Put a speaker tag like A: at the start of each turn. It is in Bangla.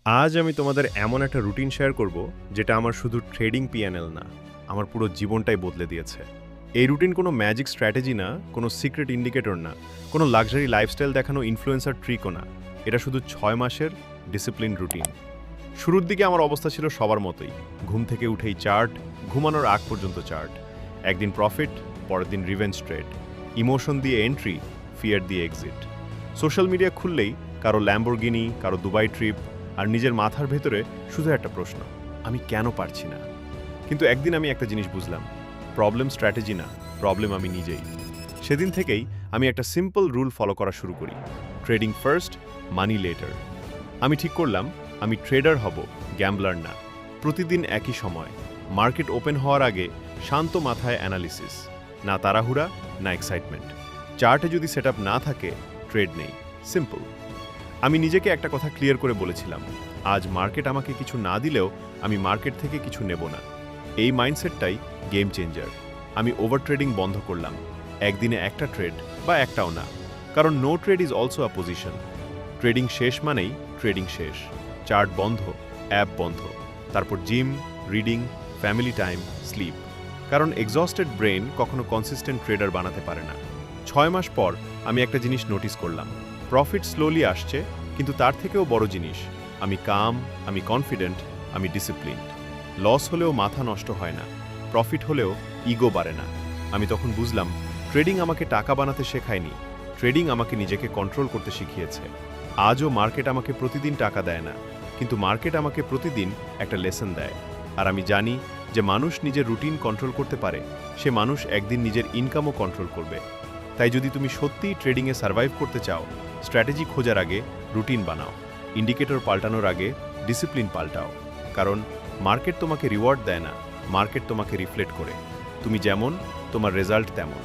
A: আজ আমি তোমাদের এমন একটা রুটিন শেয়ার করব যেটা আমার শুধু ট্রেডিং পিএনএল না, আমার পুরো জীবনটাই বদলে দিয়েছে। এই রুটিন কোনো ম্যাজিক স্ট্র্যাটেজি না, কোনো সিক্রেট ইন্ডিকেটর না, কোনো লাক্সারি লাইফস্টাইল দেখানো ইনফ্লুয়েন্সার ট্রিকও না। এটা শুধু 6 মাসের ডিসিপ্লিন রুটিন। শুরুর দিকে আমার অবস্থা ছিল সবার মতোই। ঘুম থেকে উঠেই চার্ট, ঘুমানোর আগ পর্যন্ত চার্ট। একদিন প্রফিট, পরের দিন রিভেঞ্জ ট্রেড। ইমোশন দিয়ে এন্ট্রি, ফিয়ার দিয়ে এক্সিট। সোশ্যাল মিডিয়া খুললেই কারো ল্যাম্বরগিনি, কারো দুবাই ট্রিপ, আর নিজের মাথার ভেতরে শুধু একটা প্রশ্ন, আমি কেন পারছি না? কিন্তু একদিন আমি একটা জিনিস বুঝলাম, প্রবলেম স্ট্র্যাটেজি না, প্রবলেম আমি নিজেই। সেদিন থেকেই আমি একটা সিম্পল রুল ফলো করা শুরু করি, ট্রেডিং ফার্স্ট, মানি লেটার। আমি ঠিক করলাম আমি ট্রেডার হব, গ্যাম্বলার না। প্রতিদিন একই সময়, মার্কেট ওপেন হওয়ার আগে শান্ত মাথায় অ্যানালিসিস, না তাড়াহুড়া, না এক্সাইটমেন্ট। চার্টে যদি সেটআপ না থাকে, ট্রেড নেই, সিম্পল। আমি নিজেকে একটা কথা ক্লিয়ার করে বলেছিলাম, আজ মার্কেট আমাকে কিছু না দিলেও আমি মার্কেট থেকে কিছু নেব না। এই মাইন্ডসেটটাই গেম চেঞ্জার। আমি ওভার ট্রেডিং বন্ধ করলাম, একদিনে একটা ট্রেড বা একটাও না। কারণ no trade is also a position. Trading শেষ মানেই ট্রেডিং শেষ। চার্ট বন্ধ, অ্যাপ বন্ধ, তারপর gym, reading, family time, sleep. কারণ এক্সস্টেড ব্রেন কখনো কনসিস্টেন্ট ট্রেডার বানাতে পারে না। 6 মাস পর আমি একটা জিনিস নোটিস করলাম, প্রফিট স্লোলি আসছে, কিন্তু তার থেকেও বড় জিনিস, আমি কাম, আমি কনফিডেন্ট, আমি ডিসিপ্লিনড। লস হলেও মাথা নষ্ট হয় না, প্রফিট হলেও ইগো বাড়ে না। আমি তখন বুঝলাম, ট্রেডিং আমাকে টাকা বানাতে শেখায়নি, ট্রেডিং আমাকে নিজেকে কন্ট্রোল করতে শিখিয়েছে। আজও মার্কেট আমাকে প্রতিদিন টাকা দেয় না, কিন্তু মার্কেট আমাকে প্রতিদিন একটা লেসন দেয়। আর আমি জানি যে মানুষ নিজের রুটিন কন্ট্রোল করতে পারে, সে মানুষ একদিন নিজের ইনকামও কন্ট্রোল করবে। তাই যদি তুমি সত্যিই ট্রেডিংয়ে সার্ভাইভ করতে চাও, স্ট্র্যাটেজি খোঁজার আগে রুটিন বানাও, ইন্ডিকেটর পাল্টানোর আগে ডিসিপ্লিন পাল্টাও। কারণ মার্কেট তোমাকে রিওয়ার্ড দেয় না, মার্কেট তোমাকে রিফ্লেক্ট করে। তুমি যেমন, তোমার রেজাল্ট তেমন।